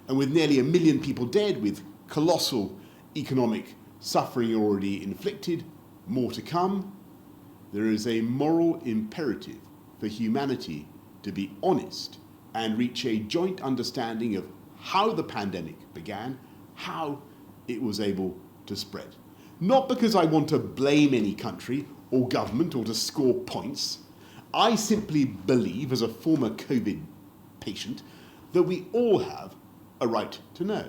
And with nearly 1 million people dead, with colossal economic suffering already inflicted, more to come, there is a moral imperative for humanity to be honest and reach a joint understanding of how the pandemic began, how it was able to spread. Not because I want to blame any country or government or to score points. I simply believe, as a former COVID patient, that we all have a right to know,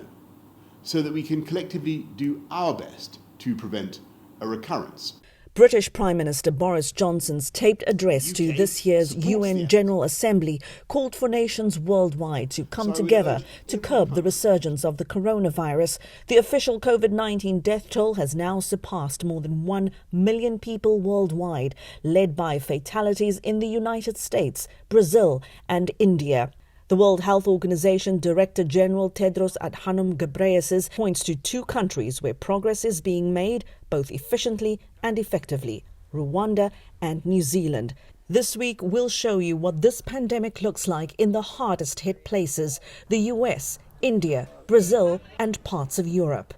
so that we can collectively do our best to prevent a recurrence. British Prime Minister Boris Johnson's taped address to this year's UN General Assembly called for nations worldwide to come together to curb the resurgence of the coronavirus. The official COVID-19 death toll has now surpassed more than 1 million people worldwide, led by fatalities in the United States, Brazil and India. The World Health Organization Director General Tedros Adhanom Ghebreyesus points to 2 countries where progress is being made both efficiently and effectively: Rwanda and New Zealand. This week we'll show you what this pandemic looks like in the hardest hit places: the US, India, Brazil and parts of Europe.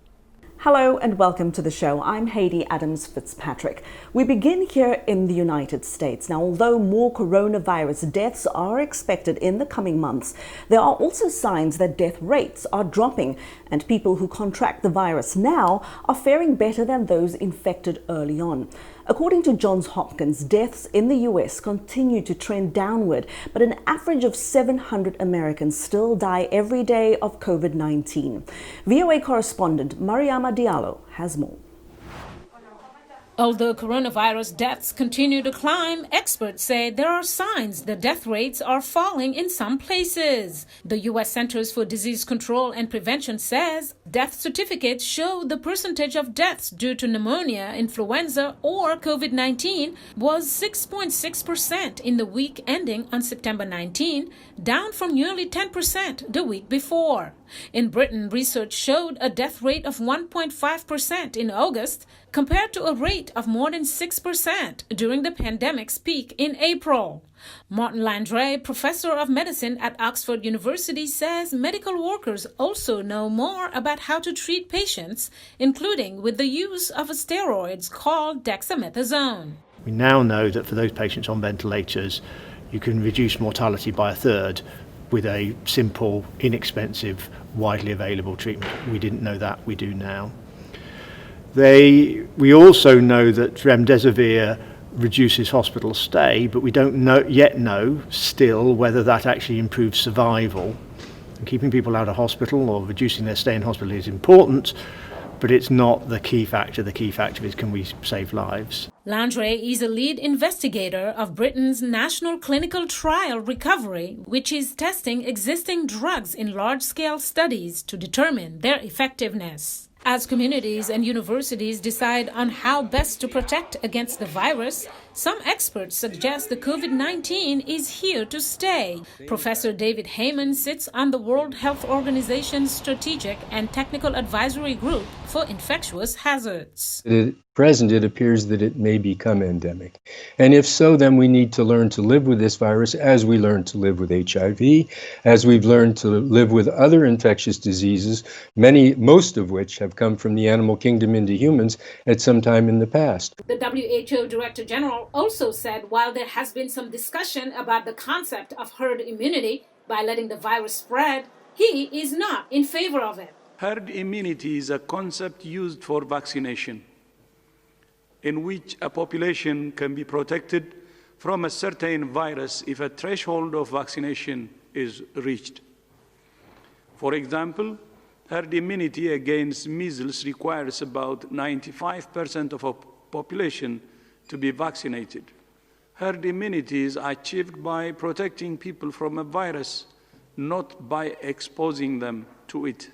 Hello and welcome to the show. I'm Hayde Fitzpatrick. We begin here in the United States. Now, although more coronavirus deaths are expected in the coming months, there are also signs that death rates are dropping, and people who contract the virus now are faring better than those infected early on. According to Johns Hopkins, deaths in the US continue to trend downward, but an average of 700 Americans still die every day of COVID-19. VOA correspondent Mariama Diallo has more. Although coronavirus deaths continue to climb, experts say there are signs the death rates are falling in some places. The U.S. Centers for Disease Control and Prevention says death certificates show the percentage of deaths due to pneumonia, influenza, or COVID-19 was 6.6% in the week ending on September 19, down from nearly 10% the week before. In Britain, research showed a death rate of 1.5% in August, compared to a rate of more than 6% during the pandemic's peak in April. Martin Landray, professor of medicine at Oxford University, says medical workers also know more about how to treat patients, including with the use of steroids called dexamethasone. We now know that for those patients on ventilators, you can reduce mortality by 1/3 with a simple, inexpensive, widely available treatment. We didn't know that, we do now. We also know that remdesivir reduces hospital stay, but we don't yet know still whether that actually improves survival. And keeping people out of hospital or reducing their stay in hospital is important, but it's not the key factor. The key factor is, can we save lives? Landray is a lead investigator of Britain's National Clinical Trial Recovery, which is testing existing drugs in large-scale studies to determine their effectiveness. As communities and universities decide on how best to protect against the virus, some experts suggest the COVID-19 is here to stay. Professor David Heyman sits on the World Health Organization's Strategic and Technical Advisory Group for Infectious Hazards. At present, it appears that it may become endemic. And if so, then we need to learn to live with this virus as we learn to live with HIV, as we've learned to live with other infectious diseases, most of which have come from the animal kingdom into humans at some time in the past. The WHO Director General also said while there has been some discussion about the concept of herd immunity by letting the virus spread, he is not in favor of it. Herd immunity is a concept used for vaccination, in which a population can be protected from a certain virus if a threshold of vaccination is reached. For example, herd immunity against measles requires about 95% of a population to be vaccinated. Herd immunity is achieved by protecting people from a virus, not by exposing them to it.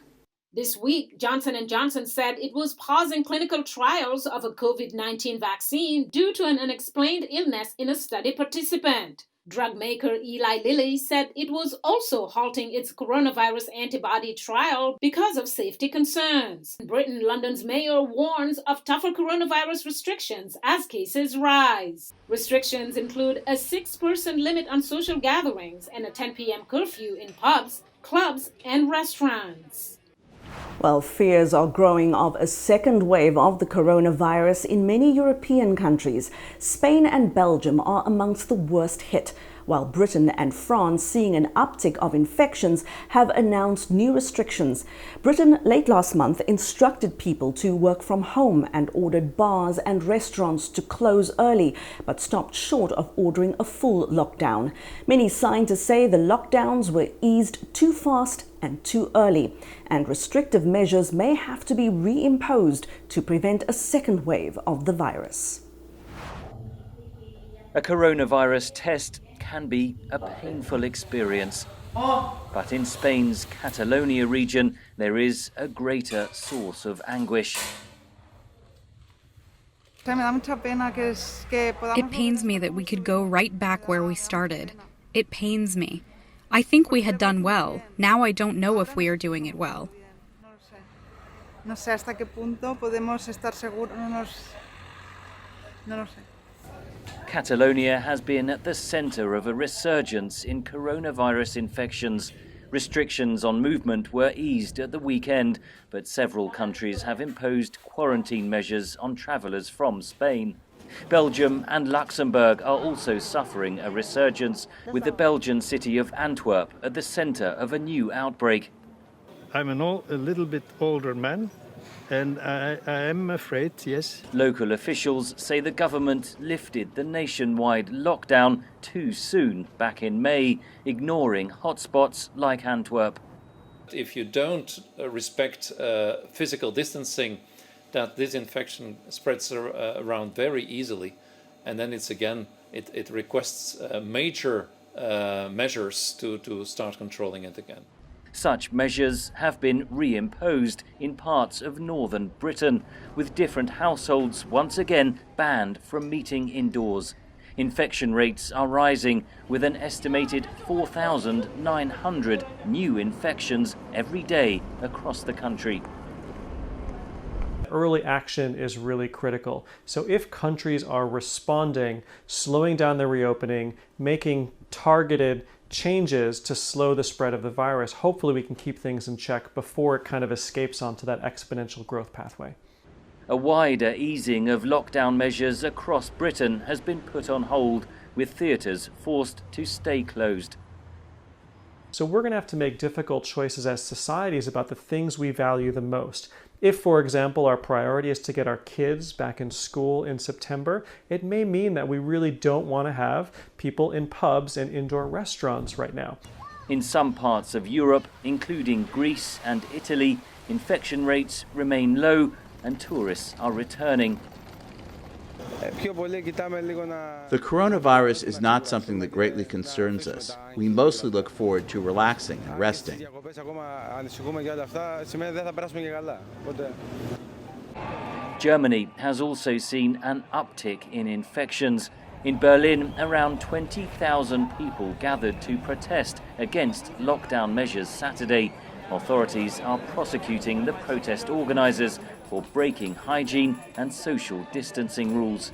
This week, Johnson & Johnson said it was pausing clinical trials of a COVID-19 vaccine due to an unexplained illness in a study participant. Drug maker Eli Lilly said it was also halting its coronavirus antibody trial because of safety concerns. In Britain, London's mayor warns of tougher coronavirus restrictions as cases rise. Restrictions include a 6-person limit on social gatherings and a 10 p.m. curfew in pubs, clubs, and restaurants. Well, fears are growing of a second wave of the coronavirus in many European countries. Spain and Belgium are amongst the worst hit, while Britain and France, seeing an uptick of infections, have announced new restrictions. Britain late last month instructed people to work from home and ordered bars and restaurants to close early, but stopped short of ordering a full lockdown. Many scientists say the lockdowns were eased too fast and too early, and restrictive measures may have to be reimposed to prevent a second wave of the virus. A coronavirus test can be a painful experience. But in Spain's Catalonia region, there is a greater source of anguish. It pains me that we could go right back where we started. It pains me. I think we had done well. Now I don't know if we are doing it well. Catalonia has been at the centre of a resurgence in coronavirus infections. Restrictions on movement were eased at the weekend, but several countries have imposed quarantine measures on travellers from Spain. Belgium and Luxembourg are also suffering a resurgence, with the Belgian city of Antwerp at the centre of a new outbreak. I'm a little bit older man, and I am afraid, yes. Local officials say the government lifted the nationwide lockdown too soon back in May, ignoring hotspots like Antwerp. If you don't respect physical distancing, that this infection spreads around very easily, and then it requests major measures to start controlling it again. Such measures have been reimposed in parts of northern Britain, with different households once again banned from meeting indoors. Infection rates are rising, with an estimated 4,900 new infections every day across the country. Early action is really critical. So if countries are responding, slowing down the reopening, making targeted changes to slow the spread of the virus, hopefully we can keep things in check before it kind of escapes onto that exponential growth pathway. A wider easing of lockdown measures across Britain has been put on hold, with theatres forced to stay closed. So we're going to have to make difficult choices as societies about the things we value the most. If, for example, our priority is to get our kids back in school in September, it may mean that we really don't want to have people in pubs and indoor restaurants right now. In some parts of Europe, including Greece and Italy, infection rates remain low and tourists are returning. The coronavirus is not something that greatly concerns us. We mostly look forward to relaxing and resting. Germany has also seen an uptick in infections. In Berlin, around 20,000 people gathered to protest against lockdown measures Saturday. Authorities are prosecuting the protest organisers for breaking hygiene and social distancing rules.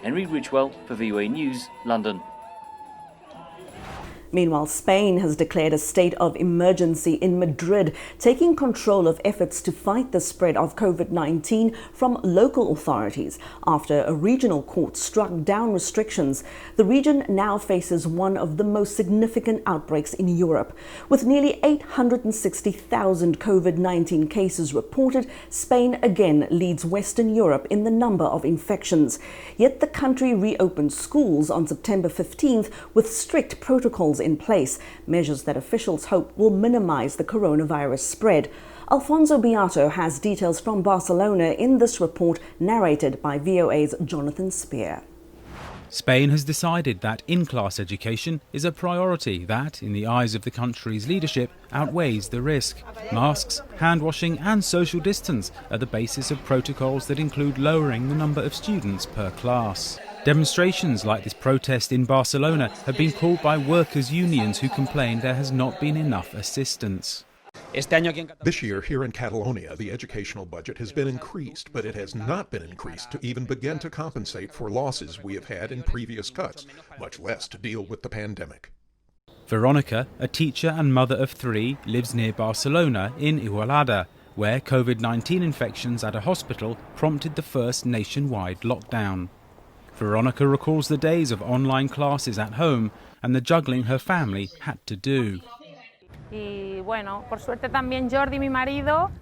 Henry Richwell for VOA News, London. Meanwhile, Spain has declared a state of emergency in Madrid, taking control of efforts to fight the spread of COVID-19 from local authorities after a regional court struck down restrictions. The region now faces one of the most significant outbreaks in Europe. With nearly 860,000 COVID-19 cases reported, Spain again leads Western Europe in the number of infections. Yet the country reopened schools on September 15th with strict protocols in place, measures that officials hope will minimize the coronavirus spread. Alfonso Beato has details from Barcelona in this report narrated by VOA's Jonathan Spear. Spain has decided that in-class education is a priority that, in the eyes of the country's leadership, outweighs the risk. Masks, hand-washing and social distance are the basis of protocols that include lowering the number of students per class. Demonstrations like this protest in Barcelona have been called by workers' unions who complain there has not been enough assistance. This year, here in Catalonia, the educational budget has been increased, but it has not been increased to even begin to compensate for losses we have had in previous cuts, much less to deal with the pandemic. Veronica, a teacher and mother of 3, lives near Barcelona in Igualada, where COVID-19 infections at a hospital prompted the first nationwide lockdown. Veronica recalls the days of online classes at home and the juggling her family had to do.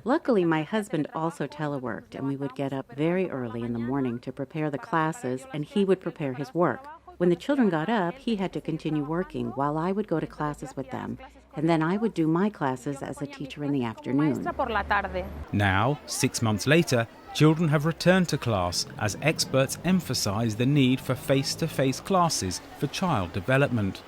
Luckily, my husband also teleworked, and we would get up very early in the morning to prepare the classes, and he would prepare his work. When the children got up, he had to continue working while I would go to classes with them, and then I would do my classes as a teacher in the afternoon. Now, 6 months later, children have returned to class as experts emphasise the need for face-to-face classes for child development.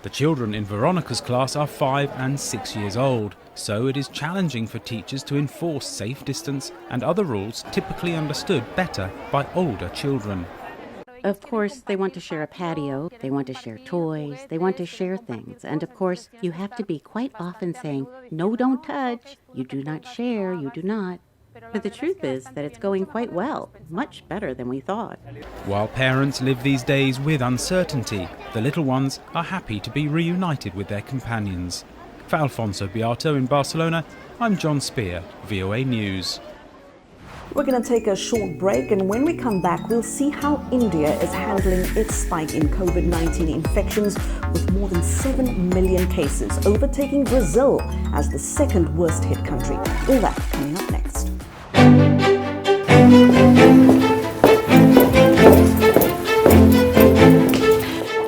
The children in Veronica's class are 5 and 6 years old, so it is challenging for teachers to enforce safe distance and other rules typically understood better by older children. Of course, they want to share a patio, they want to share toys, they want to share things. And of course, you have to be quite often saying, no, don't touch, you do not share, you do not. But the truth is that it's going quite well, much better than we thought. While parents live these days with uncertainty, the little ones are happy to be reunited with their companions. For Alfonso Beato in Barcelona, I'm John Spear, VOA News. We're going to take a short break, and when we come back, we'll see how India is handling its spike in COVID-19 infections with more than 7 million cases, overtaking Brazil as the second worst hit country. All that coming up next.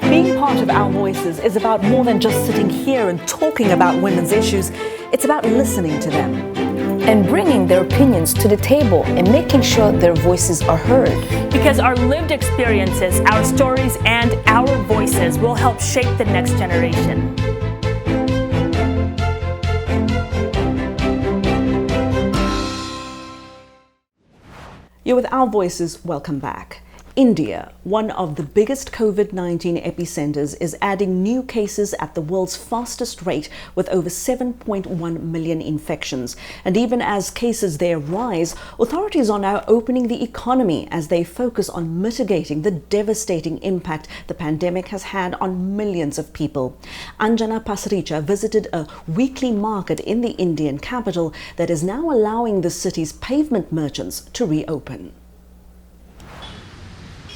Being part of Our Voices is about more than just sitting here and talking about women's issues. It's about listening to them and bringing their opinions to the table and making sure their voices are heard. Because our lived experiences, our stories, and our voices will help shape the next generation. You're with Our Voices. Welcome back. India, one of the biggest COVID-19 epicenters, is adding new cases at the world's fastest rate with over 7.1 million infections. And even as cases there rise, authorities are now opening the economy as they focus on mitigating the devastating impact the pandemic has had on millions of people. Anjana Pasricha visited a weekly market in the Indian capital that is now allowing the city's pavement merchants to reopen.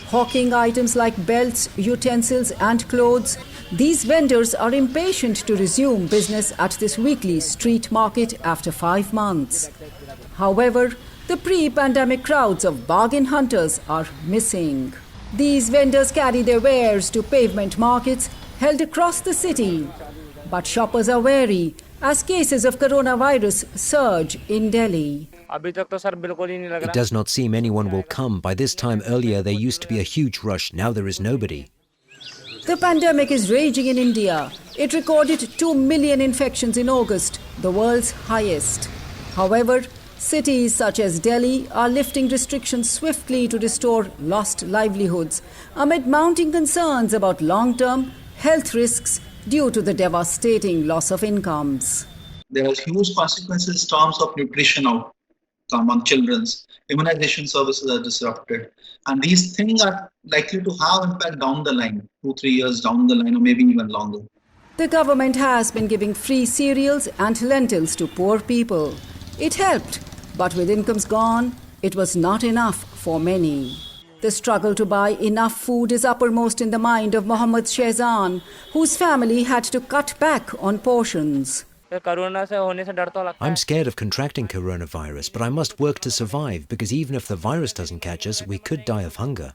Hawking items like belts, utensils and clothes, these vendors are impatient to resume business at this weekly street market after 5 months. However, the pre-pandemic crowds of bargain hunters are missing. These vendors carry their wares to pavement markets held across the city. But shoppers are wary as cases of coronavirus surge in Delhi. It does not seem anyone will come. By this time earlier, there used to be a huge rush. Now there is nobody. The pandemic is raging in India. It recorded 2 million infections in August, the world's highest. However, cities such as Delhi are lifting restrictions swiftly to restore lost livelihoods amid mounting concerns about long-term health risks due to the devastating loss of incomes. There are huge consequences in terms of nutrition outcome among children. Immunization services are disrupted. And these things are likely to have impact down the line, 2-3 years down the line, or maybe even longer. The government has been giving free cereals and lentils to poor people. It helped, but with incomes gone, it was not enough for many. The struggle to buy enough food is uppermost in the mind of Mohammad Shehzan, whose family had to cut back on portions. I'm scared of contracting coronavirus, but I must work to survive because even if the virus doesn't catch us, we could die of hunger.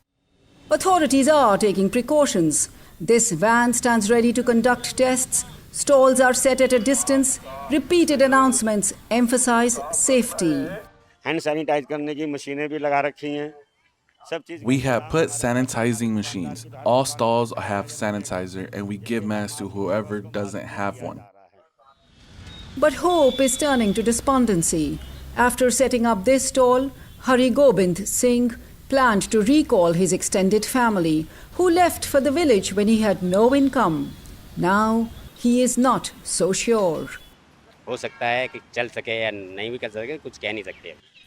Authorities are taking precautions. This van stands ready to conduct tests. Stalls are set at a distance. Repeated announcements emphasize safety. We have put sanitizing machines. All stalls have sanitizer, and we give masks to whoever doesn't have one. But hope is turning to despondency. After setting up this stall, Hari Gobind Singh planned to recall his extended family, who left for the village when he had no income. Now, he is not so sure.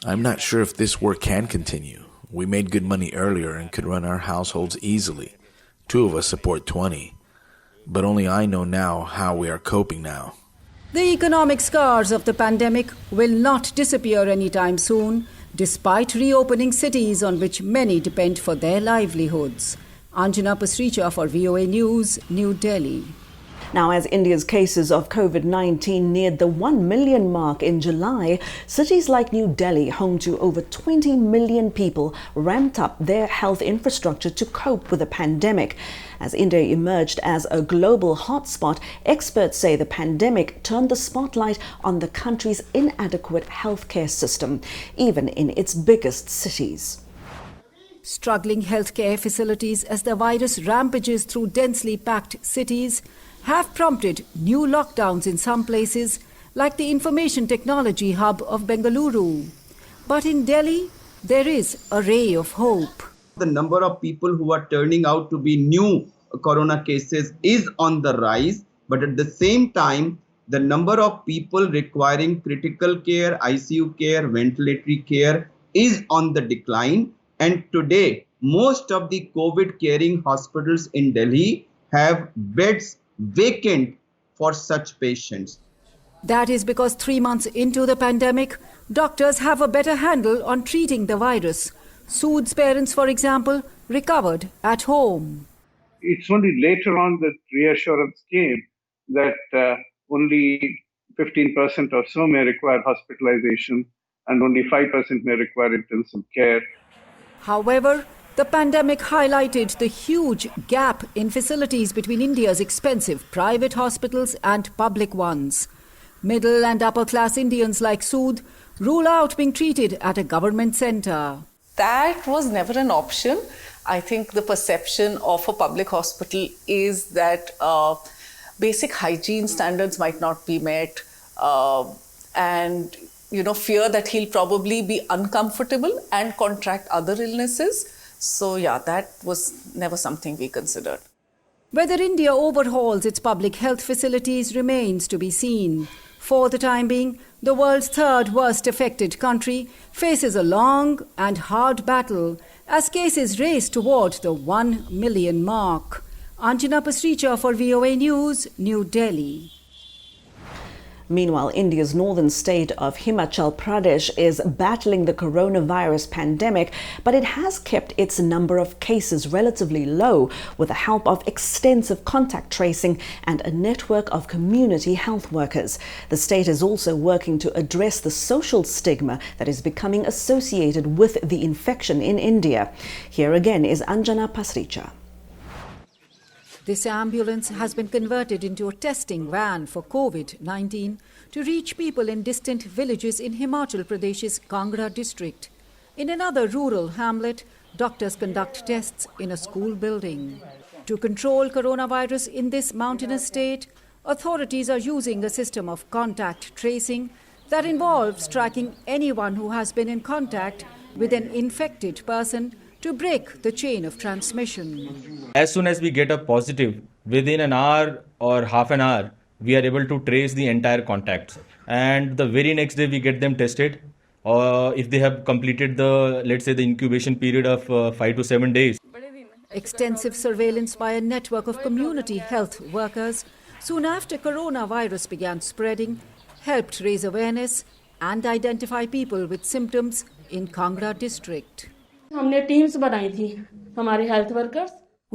I'm not sure if this work can continue. We made good money earlier and could run our households easily. 2 of us support 20. But only I know now how we are coping now. The economic scars of the pandemic will not disappear anytime soon, despite reopening cities on which many depend for their livelihoods. Anjana Pasricha for VOA News, New Delhi. Now, as India's cases of COVID-19 neared the 1 million mark in July, cities like New Delhi, home to over 20 million people, ramped up their health infrastructure to cope with the pandemic. As India emerged as a global hotspot, experts say the pandemic turned the spotlight on the country's inadequate healthcare system, even in its biggest cities. Struggling healthcare facilities as the virus rampages through densely packed cities have prompted new lockdowns in some places, like the information technology hub of Bengaluru. But in Delhi, there is a ray of hope. The number of people who are turning out to be new corona cases is on the rise, but at the same time, the number of people requiring critical care, ICU care, ventilatory care is on the decline. And today, most of the COVID caring hospitals in Delhi have beds vacant for such patients. That is because 3 months into the pandemic, doctors have a better handle on treating the virus. Sood's parents, for example, recovered at home. It's only later on that reassurance came that only 15% or so may require hospitalization and only 5% may require intensive care. However, the pandemic highlighted the huge gap in facilities between India's expensive private hospitals and public ones. Middle and upper class Indians like Sood rule out being treated at a government centre. That was never an option. I think the perception of a public hospital is that basic hygiene standards might not be met and fear that he'll probably be uncomfortable and contract other illnesses. So yeah, that was never something we considered. Whether India overhauls its public health facilities remains to be seen. For the time being, the world's third worst affected country faces a long and hard battle as cases race toward the 1 million mark. Anjana Pasricha for VOA News, New Delhi. Meanwhile, India's northern state of Himachal Pradesh is battling the coronavirus pandemic, but it has kept its number of cases relatively low with the help of extensive contact tracing and a network of community health workers. The state is also working to address the social stigma that is becoming associated with the infection in India. Here again is Anjana Pasricha. This ambulance has been converted into a testing van for COVID-19 to reach people in distant villages in Himachal Pradesh's KANGRA district. In another rural hamlet, doctors conduct tests in a school building. To control coronavirus in this mountainous state, authorities are using a system of contact tracing that involves tracking anyone who has been in contact with an infected person to break the chain of transmission. As soon as we get a positive, within an hour or half an hour, we are able to trace the entire contacts. And the very next day we get them tested. If they have completed the incubation period of 5 to 7 days. Extensive surveillance by a network of community health workers soon after coronavirus began spreading helped raise awareness and identify people with symptoms in KANGRA district. We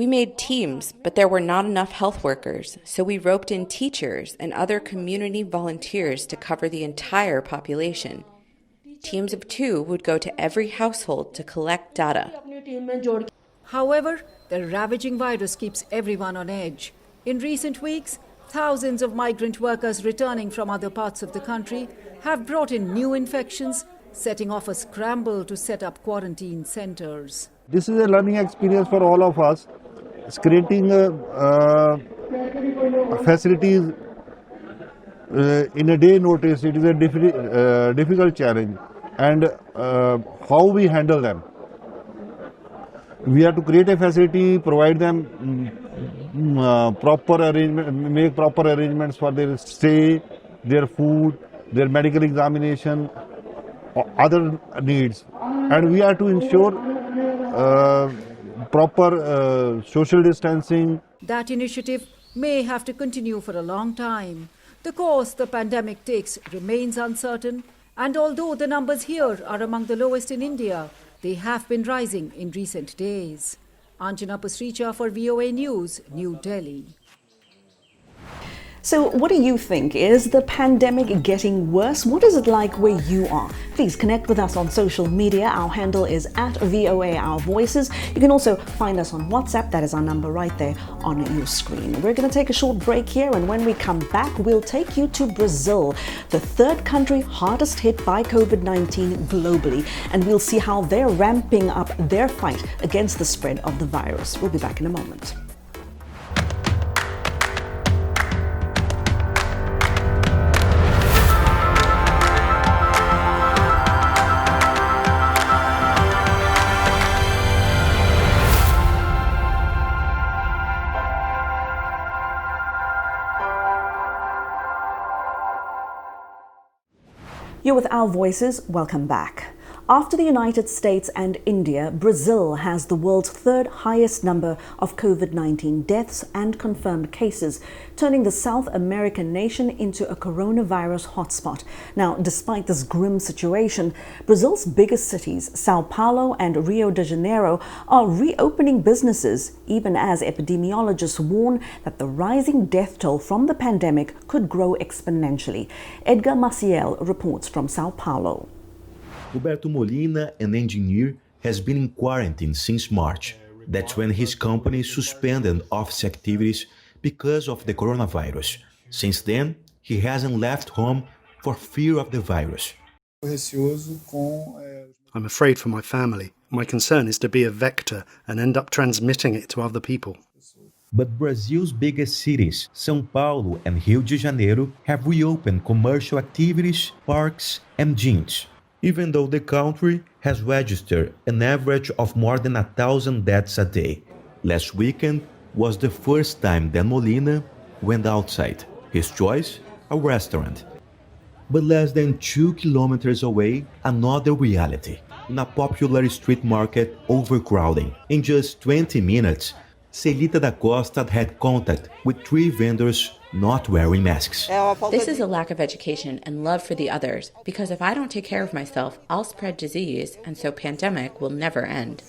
made teams, but there were not enough health workers, so we roped in teachers and other community volunteers to cover the entire population. Teams of 2 would go to every household to collect data. However, the ravaging virus keeps everyone on edge. In recent weeks, thousands of migrant workers returning from other parts of the country have brought in new infections, setting off a scramble to set up quarantine centers. This is a learning experience for all of us. It's creating facilities in a day notice. It is a difficult challenge, and how we handle them. We have to create a facility, provide them proper arrangement, make proper arrangements for their stay, their food, their medical examination, other needs, and we have to ensure proper social distancing. That initiative may have to continue for a long time. The course the pandemic takes remains uncertain, and although the numbers here are among the lowest in India, they have been rising in recent days. Anjana Pasricha for VOA News, New Delhi. So what do you think? Is the pandemic getting worse? What is it like where you are? Please connect with us on social media. Our handle is @VOA Our Voices. You can also find us on WhatsApp. That is our number right there on your screen. We're going to take a short break here, and when we come back, we'll take you to Brazil, the third country hardest hit by COVID-19 globally, and we'll see how they're ramping up their fight against the spread of the virus. We'll be back in a moment. You're with Our Voices. Welcome back. After the United States and India, Brazil has the world's third highest number of COVID-19 deaths and confirmed cases, turning the South American nation into a coronavirus hotspot. Now, despite this grim situation, Brazil's biggest cities, Sao Paulo and Rio de Janeiro, are reopening businesses, even as epidemiologists warn that the rising death toll from the pandemic could grow exponentially. Edgar Maciel reports from Sao Paulo. Roberto Molina, an engineer, has been in quarantine since March. That's when his company suspended office activities because of the coronavirus. Since then, he hasn't left home for fear of the virus. I'm afraid for my family. My concern is to be a vector and end up transmitting it to other people. But Brazil's biggest cities, São Paulo and Rio de Janeiro, have reopened commercial activities, parks, and gyms, even though the country has registered an average of more than 1,000 deaths a day. Last weekend was the first time that Molina went outside. His choice? A restaurant. But less than 2 kilometers away, another reality. In a popular street market, overcrowding. In just 20 minutes, Celita da Costa had contact with 3 vendors not wearing masks. This is a lack of education and love for the others, because if I don't take care of myself, I'll spread disease, and so pandemic will never end.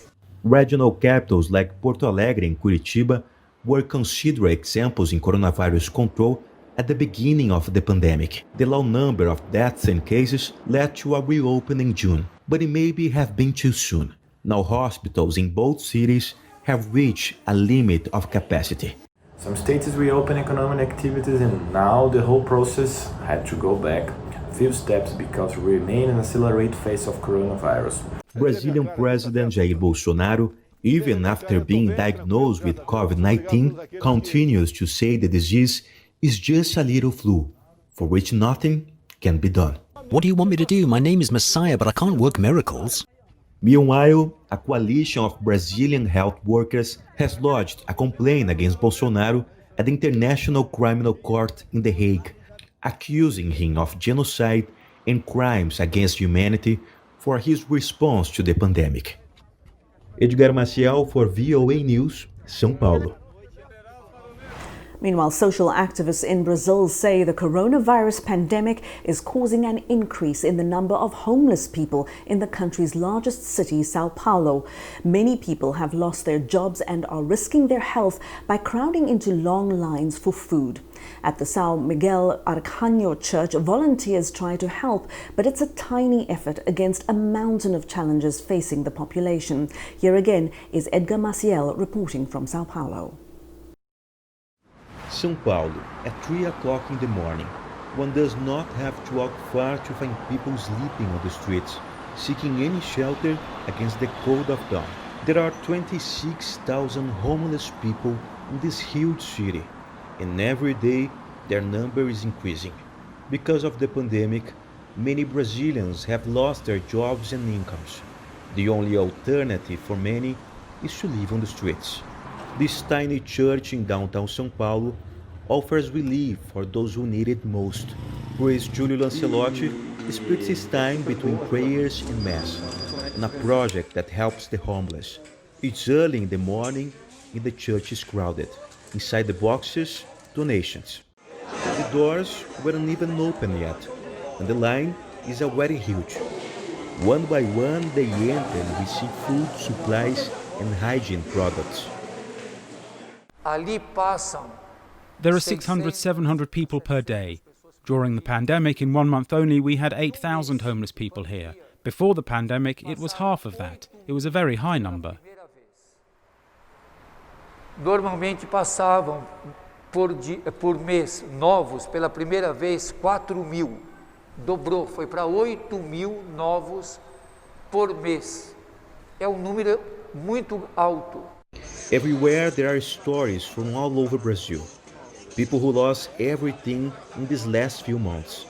Regional capitals like Porto Alegre and Curitiba were considered examples in coronavirus control at the beginning of the pandemic. The low number of deaths and cases led to a reopening in June, but it maybe have been too soon. Now hospitals in both cities have reached a limit of capacity. Some states reopen economic activities, and now the whole process had to go back a few steps because we remain in an accelerated phase of coronavirus. Brazilian President Jair Bolsonaro, even after being diagnosed with COVID-19, continues to say the disease is just a little flu, for which nothing can be done. What do you want me to do? My name is Messiah, but I can't work miracles. Meanwhile, a coalition of Brazilian health workers has lodged a complaint against Bolsonaro at the International Criminal Court in The Hague, accusing him of genocide and crimes against humanity for his response to the pandemic. Edgar Maciel for VOA News, São Paulo. Meanwhile, social activists in Brazil say the coronavirus pandemic is causing an increase in the number of homeless people in the country's largest city, Sao Paulo. Many people have lost their jobs and are risking their health by crowding into long lines for food. At the São Miguel Arcanjo Church, volunteers try to help, but it's a tiny effort against a mountain of challenges facing the population. Here again is Edgar Maciel reporting from Sao Paulo. São Paulo, at 3 o'clock in the morning. One does not have to walk far to find people sleeping on the streets, seeking any shelter against the cold of dawn. There are 26,000 homeless people in this huge city, and every day their number is increasing. Because of the pandemic, many Brazilians have lost their jobs and incomes. The only alternative for many is to live on the streets. This tiny church in downtown São Paulo offers relief for those who need it most. Priest Julio Lancelotti splits his time between prayers and mass, and a project that helps the homeless. It's early in the morning and the church is crowded. Inside the boxes, donations. The doors weren't even open yet, and the line is already huge. One by one they enter and receive food, supplies and hygiene products. There are 600, 700 people per day. During the pandemic, in 1 month only, we had 8,000 homeless people here. Before the pandemic, it was half of that. It was a very high number. Normalmente passavam por mês novos, pela primeira vez, 4.000. Dobrou, foi para 8.000 novos por mês. É número muito alto. Everywhere there are stories from all over Brazil. People who lost everything in these last few months.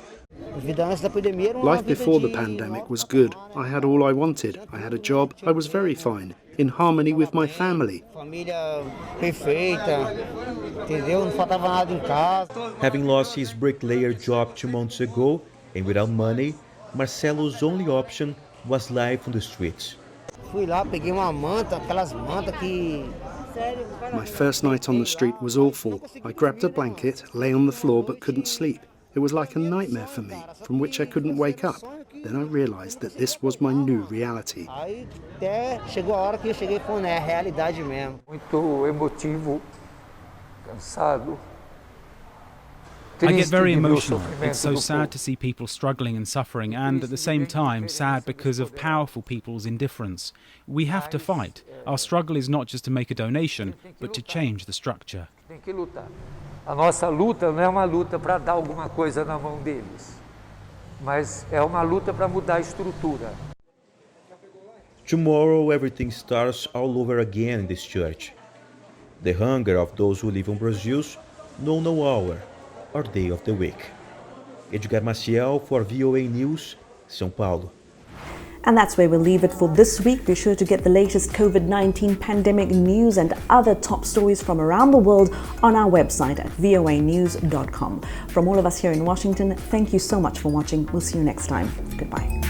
Life before the pandemic was good. I had all I wanted. I had a job. I was very fine, in harmony with my family. Having lost his bricklayer job 2 months ago and without money, Marcelo's only option was life on the streets. My first night on the street was awful. I grabbed a blanket, lay on the floor but couldn't sleep. It was like a nightmare for me, from which I couldn't wake up. Then I realized that this was my new reality. Muito emotivo, cansado. I get very emotional. It's so sad to see people struggling and suffering, and at the same time sad because of powerful people's indifference. We have to fight. Our struggle is not just to make a donation, but to change the structure. Tem que lutar. A nossa luta não é uma luta para dar alguma coisa na mão deles, mas é uma luta para mudar a estrutura. Tomorrow everything starts all over again in this church. The hunger of those who live in Brazil's know no hour or day of the week. Edgar Maciel for VOA News, São Paulo. And that's where we'll leave it for this week. Be sure to get the latest COVID-19 pandemic news and other top stories from around the world on our website at voanews.com. From all of us here in Washington, thank you so much for watching. We'll see you next time. Goodbye.